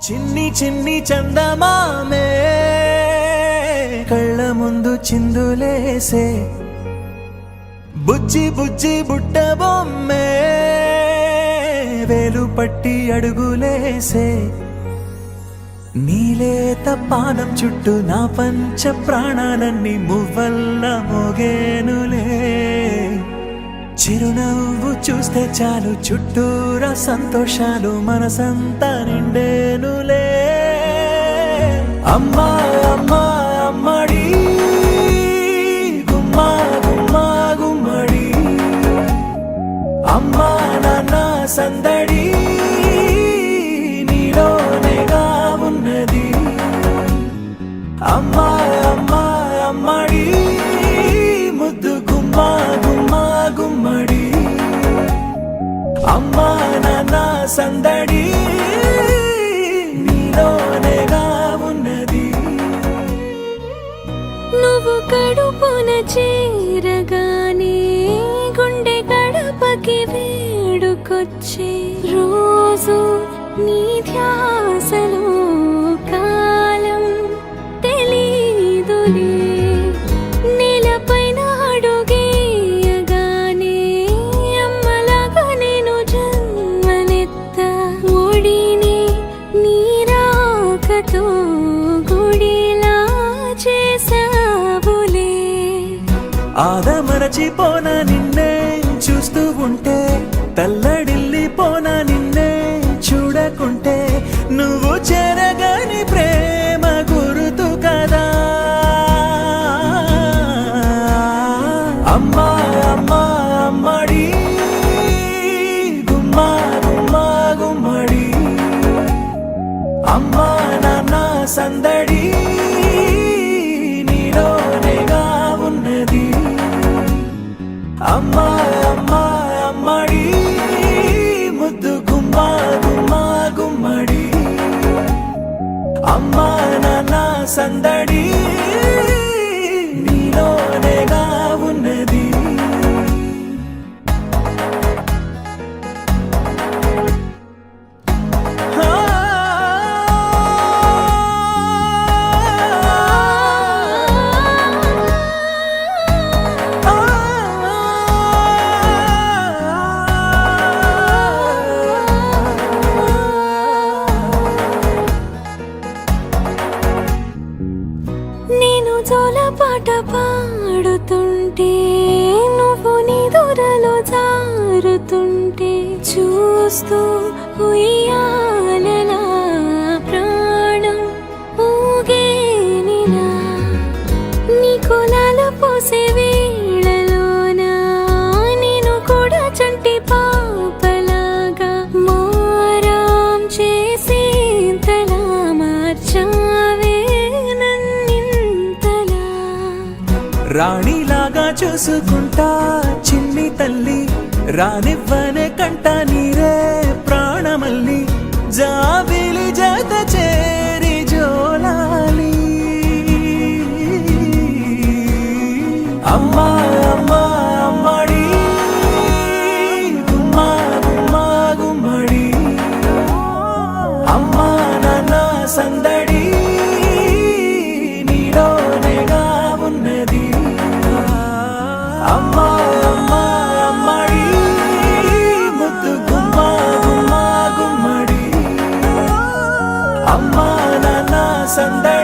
చిన్ని చిన్ని చందమామే కళ్ళ ముందు చిందులేసే బుజ్జి బుజ్జి బుట్ట బొమ్మే వేలు పట్టి అడుగులేసే నీలేత పానం చుట్టూ నా పంచ ప్రాణాలన్నీ మువ్వల్ల మోగేనులే చిరునవ్వు చూస్తే చాలు చుట్టూరా సంతోషాలు మనసంతా నిండేనులే అమ్మా అమ్మా అమ్మడి గుమ్మా గుమ్మా గుమ్మడి అమ్మా నాన్న సందడి నీలోనేగా ఉన్నది అమ్మా అమ్మా అమ్మడి ముద్దు గుమ్మా గుమ్మా గుమ్మడి అమ్మా నాన్న సందడి నీలోనేగా ఉన్నది నువ్వు కడుపున చేరగానే గుండె గడపకి వేడుకొచ్చే రోజు నీ ధ్యాసలో కాలం తెలీదులే నేలపైన అడుగేయగానే అమ్మలాగా నేను జన్మనెత్త ఒడిని నీరాకతో గుడిలా చేసావులే ఆదమరచిపోన నిన్నే చూస్తూ ఉంటే తల్లడిల్లిపోన నిన్నే చూడకుంటే నువ్వు చెరగని ప్రేమ గురుతు కదా అమ్మా అమ్మా అమ్మడి గుమ్మా గుమ్మా గుమ్మడి అమ్మా నాన్న సందడి నీలోనేగా ఉన్నది అమ్మా అమ్మా అమ్మడి ముద్దు గుమ్మా గుమ్మా గుమ్మడి అమ్మా నాన్న సందడి నీలోనేగా ఉన్నది నేను జోలపాట పాడుతుంటే నువ్వు నిదురలో జారుతుంటే చూస్తూ ఉయ్యాలలా ప్రాణం ఊగేనిలా నీ కులాల పోసే వేళలోన నేను కూడా చంటి పాపలాగా మారాం చేసేంతలా మార్చావే రాణిలాగా చూసుకుంటా చిన్ని తల్లి రానివ్వనే కంట నీరే ప్రాణమల్లి జాబిలి జత చేరి జోలాలి అమ్మా అమ్మా అమ్మడి గుమ్మా గుమ్మా గుమ్మడి అమ్మా నాన్న సందడి నీలోనేగా ఉన్నది అమ్మా అమ్మా అమ్మడి ముద్దు గుమ్మా గుమ్మా గుమ్మడి అమ్మా నాన్న సందడి